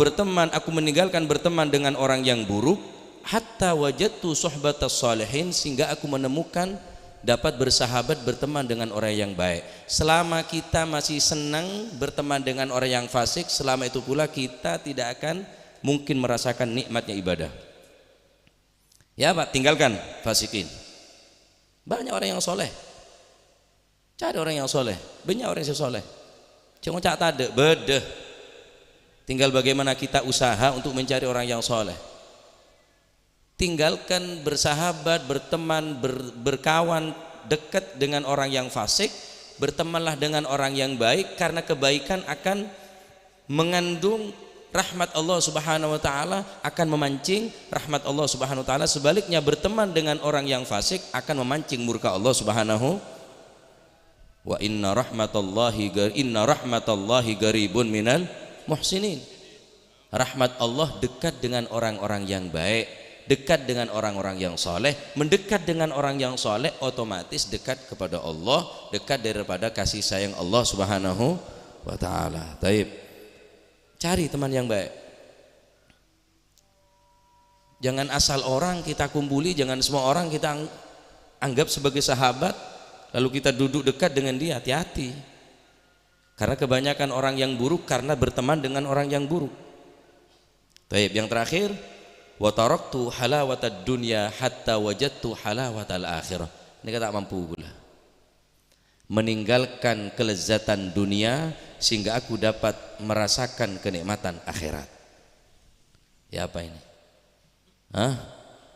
meninggalkan berteman dengan orang yang buruk. Hatta wajadtu suhbatas salihin, sehingga aku menemukan dapat bersahabat, berteman dengan orang yang baik. Selama kita masih senang berteman dengan orang yang fasik, selama itu pula kita tidak akan mungkin merasakan nikmatnya ibadah. Ya Pak, tinggalkan fasikin. Banyak orang yang soleh. Cari orang yang soleh, banyak orang yang soleh. Cuma cak tade, bedeh. Tinggal bagaimana kita usaha untuk mencari orang yang soleh. Tinggalkan bersahabat, berteman, berkawan dekat dengan orang yang fasik. Bertemanlah dengan orang yang baik, karena kebaikan akan mengandung rahmat Allah Subhanahu wa taala, akan memancing rahmat Allah Subhanahu wa taala. Sebaliknya berteman dengan orang yang fasik akan memancing murka Allah Subhanahu wa inna rahmatallahi garibun minal muhsinin. Rahmat Allah dekat dengan orang-orang yang baik, dekat dengan orang-orang yang soleh. Mendekat dengan orang yang soleh otomatis dekat kepada Allah, dekat daripada kasih sayang Allah Subhanahu wa ta'ala. Taib. Cari teman yang baik. Jangan asal orang kita kumpuli, jangan semua orang kita anggap sebagai sahabat lalu kita duduk dekat dengan dia. Hati-hati, karena kebanyakan orang yang buruk karena berteman dengan orang yang buruk. Taib. Yang terakhir, wa taraktu halawatad dunya hatta wajadtu halawatal akhirah. Ini kata mampu pula. Meninggalkan kelezatan dunia sehingga aku dapat merasakan kenikmatan akhirat. Ya apa ini?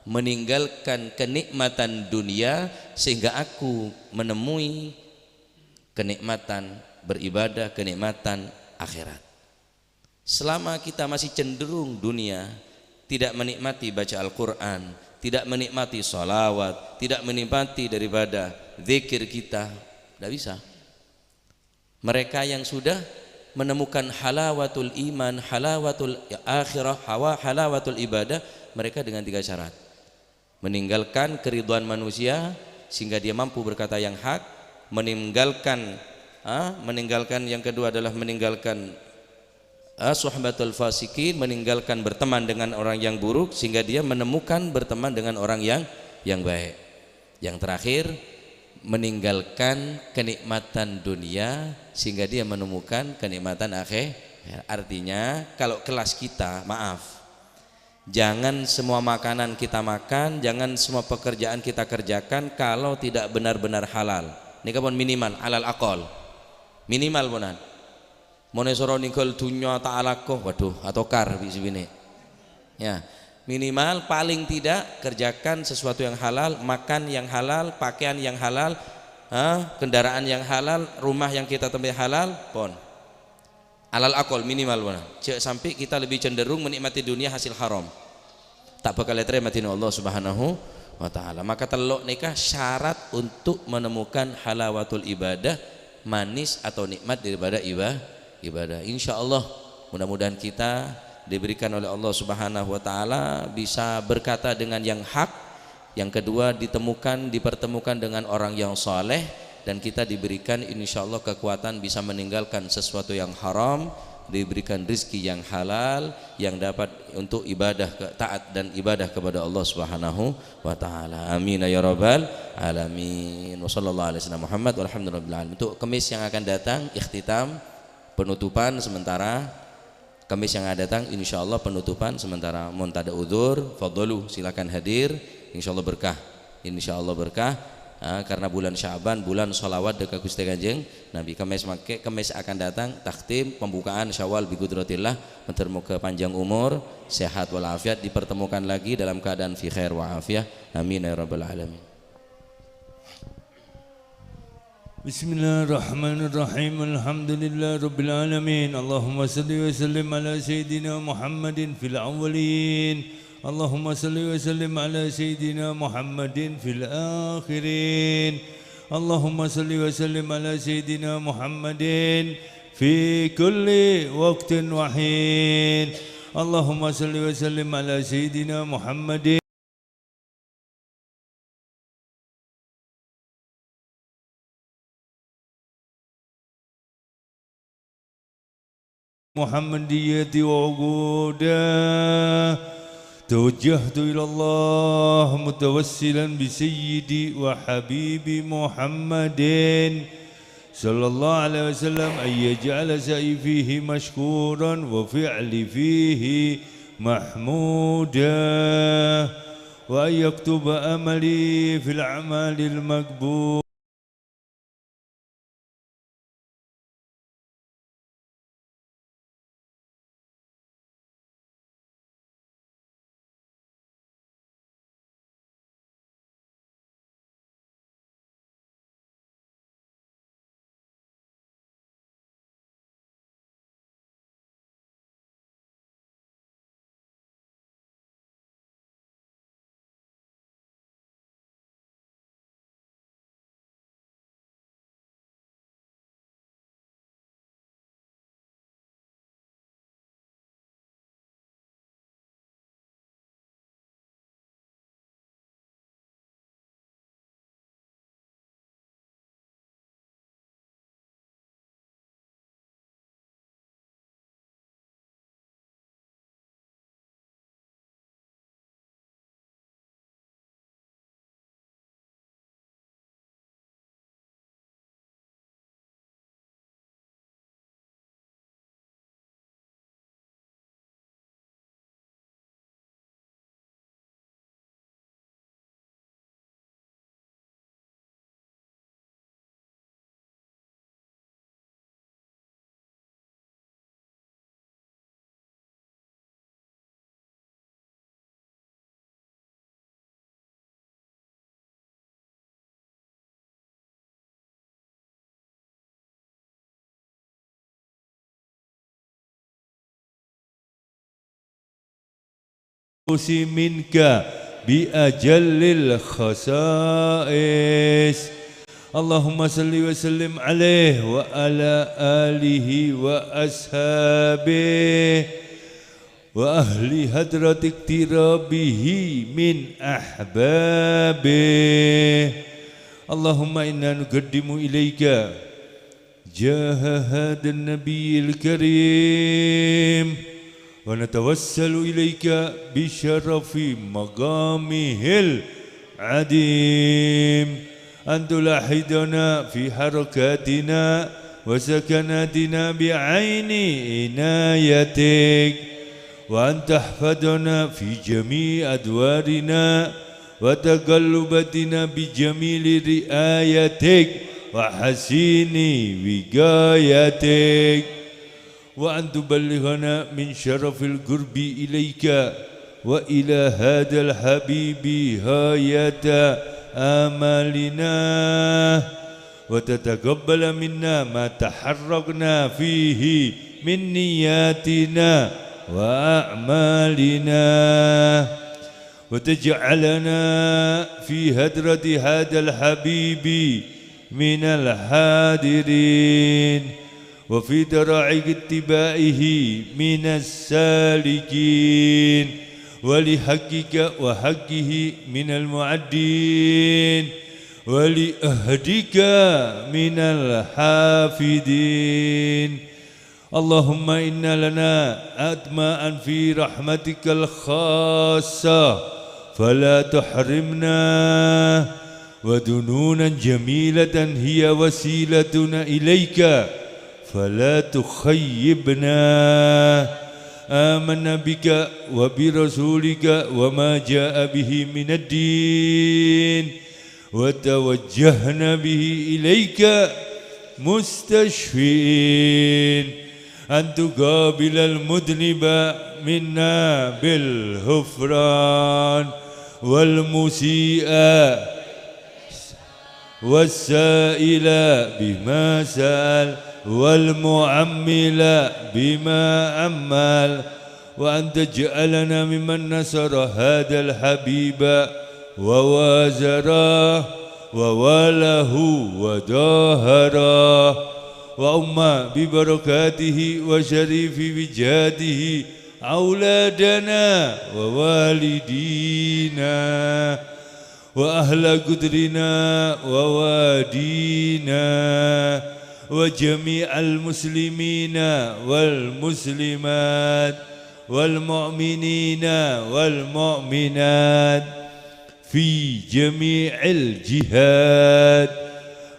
Meninggalkan kenikmatan dunia sehingga aku menemui kenikmatan beribadah, kenikmatan akhirat. Selama kita masih cenderung dunia, tidak menikmati baca Al-Quran, tidak menikmati sholawat, tidak menikmati daripada zikir kita, tidak bisa. Mereka yang sudah menemukan halawatul iman, halawatul akhirah, halawatul ibadah, mereka dengan 3 syarat. Meninggalkan keridhaan manusia sehingga dia mampu berkata yang hak, meninggalkan yang kedua adalah meninggalkan suhbatul fasikin, meninggalkan berteman dengan orang yang buruk sehingga dia menemukan berteman dengan orang yang baik. Yang terakhir, meninggalkan kenikmatan dunia sehingga dia menemukan kenikmatan akhir. Artinya kalau kelas kita, maaf, jangan semua makanan kita makan, jangan semua pekerjaan kita kerjakan kalau tidak benar-benar halal. Ini kan minimal halal akal, minimal bonan. Monesoro nikol dunya ta'alakoh, waduh, atau kar bisibine. Ya, minimal paling tidak kerjakan sesuatu yang halal, makan yang halal, pakaian yang halal, kendaraan yang halal, rumah yang kita temui halal, pon. Alal akol minimal mana. Cek sampai kita lebih cenderung menikmati dunia hasil haram. Tak bakal terima Allah Subhanahu wa taala. Maka telok nikah syarat untuk menemukan halawatul ibadah, manis atau nikmat daripada ibadah. Insyaallah mudah-mudahan kita diberikan oleh Allah Subhanahu wa taala bisa berkata dengan yang hak. Yang kedua, dipertemukan dengan orang yang saleh, dan kita diberikan insyaallah kekuatan bisa meninggalkan sesuatu yang haram, diberikan rizki yang halal yang dapat untuk ibadah, taat dan ibadah kepada Allah Subhanahu wa taala. Amin ya rabbal alamin. Wassallallahu alaihi wasallam Muhammad walhamdulillahil alamin. Untuk kemis yang akan datang ikhtitam, penutupan sementara. Kamis yang akan datang insyaallah penutupan sementara. Montada udzur, fadlu silakan hadir, insyaallah berkah. Insyaallah berkah. Karena bulan Sya'ban, bulan sholawat dekat Gusti Kanjeng Nabi. Kemis akan datang takhtim pembukaan Syawal bi qudratillah, muga panjang umur, sehat walafiat, dipertemukan lagi dalam keadaan fi khair wa afiyah. Amin ya rabbal alamin. بسم الله الرحمن الرحيم الحمد لله رب العالمين اللهم صل وسلم على سيدنا محمد في الأولين اللهم صل وسلم على سيدنا محمد في الآخرين اللهم صل وسلم على سيدنا محمد في كل وقت وحين اللهم صل وسلم على سيدنا محمد محمدية وعقودا توجهت إلى الله متوسلا بسيدي وحبيبي محمد صلى الله عليه وسلم أن يجعل سعي فيه مشكورا وفعلي فيه محمودا وأن يكتب أملي في الأعمال المقبول منك بأجل الخصائص اللهم صل وسلم عليه وعلى آله وأصحابه وأهل حضرة اقترابه من أحبابه اللهم إنا نقدم إليك جاه هذا النبي الكريم ونتوسل إليك بشرف مقامه العظيم أن تلاحظنا في حركاتنا وسكناتنا بعين عنايتك وأن تحفظنا في جميع أدوارنا وتقلباتنا بجميل رعايتك وحسين وقايتك وأن تبلغنا من شرف القرب إليك وإلى هذا الحبيب غاية آمالنا وتتقبل منا ما تحركنا فيه من نياتنا وأعمالنا وتجعلنا في هدرة هذا الحبيب من الحاضرين وفي درائق اتباعه من السالكين ولحقك وحقه من المعدين ولأهدك من الحافدين اللهم إنا لنا أطماء في رحمتك الخاصة فلا تحرمنا وذنونا جميلة هي وسيلتنا إليك فلا تخيبنا آمنا بك وبرسولك وما جاء به من الدين وتوجهنا به إليك مستشفين أن تقابل المذنب منا بالغفران والمسيء والسائل بما سأل والمعمل بما أمل وأن تجعلنا ممن نصر هذا الحبيب ووازره وواله وداهره وأما ببركاته وشريف وجاده أولادنا ووالدينا وأهل قدرنا ووادينا وجميع المسلمين والمسلمات والمؤمنين والمؤمنات في جميع الجهات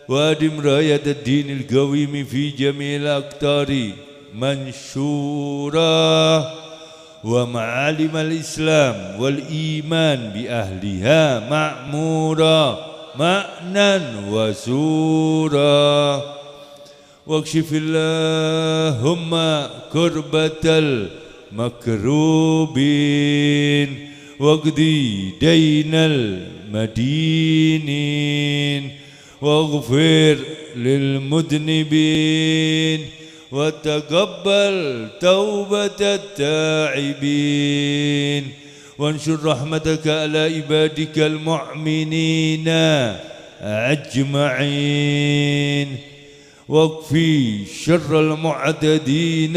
وأدم راية الدين القويم في جميع الأقطار منشورا ومعالم الإسلام والإيمان بأهلها معمورا معنى وسورا واكشف اللهم كربة المكروبين واقضي دين المدينين واغفر للمذنبين وتقبل توبة التائبين وانشر رحمتك على عبادك المؤمنين أجمعين واكفي شر المعتدين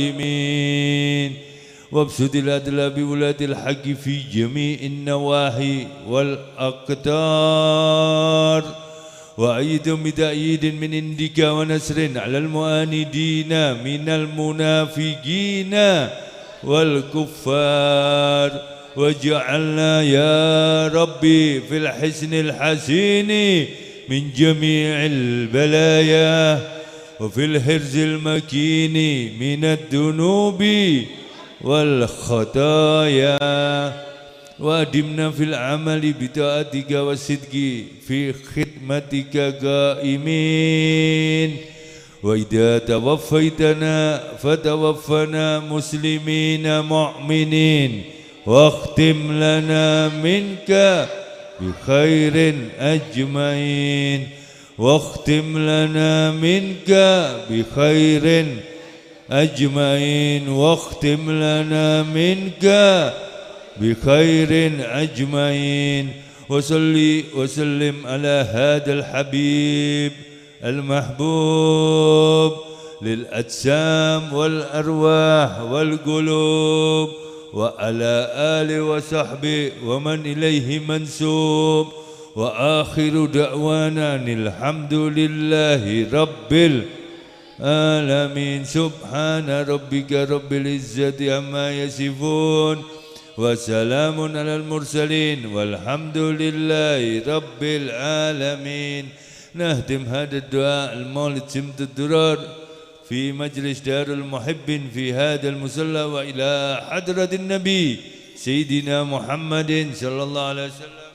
والظالمين وابسط العدل بولاة الحق في جميع النواحي والأقطار وأيدهم بتأييد من عندك ونصر على المعاندين من المنافقين والكفار واجعلنا يا ربي في الحسن الحسين من جميع البلايا وفي الحرز المكين من الذنوب والخطايا وأدمنا في العمل بطاعتك والصدق في خدمتك قائمين وإذا توفيتنا فتوفنا مسلمين مؤمنين واختم لنا منك بخير أجمعين واختم لنا منك بخير أجمعين واختم لنا منك بخير أجمعين وصلي وسلم على هذا الحبيب المحبوب للأجسام والأرواح والقلوب وعلى آله وصحبه ومن إليه منسوب وآخر دعوانا الحمد لله رب العالمين سبحان ربك رب العزة عما يصفون وسلام على المرسلين والحمد لله رب العالمين. نهتم هذا الدعاء المولد سمت الدرار في مجلس دار المحبين في هذا المصلى وإلى حضرة النبي سيدنا محمد صلى الله عليه وسلم.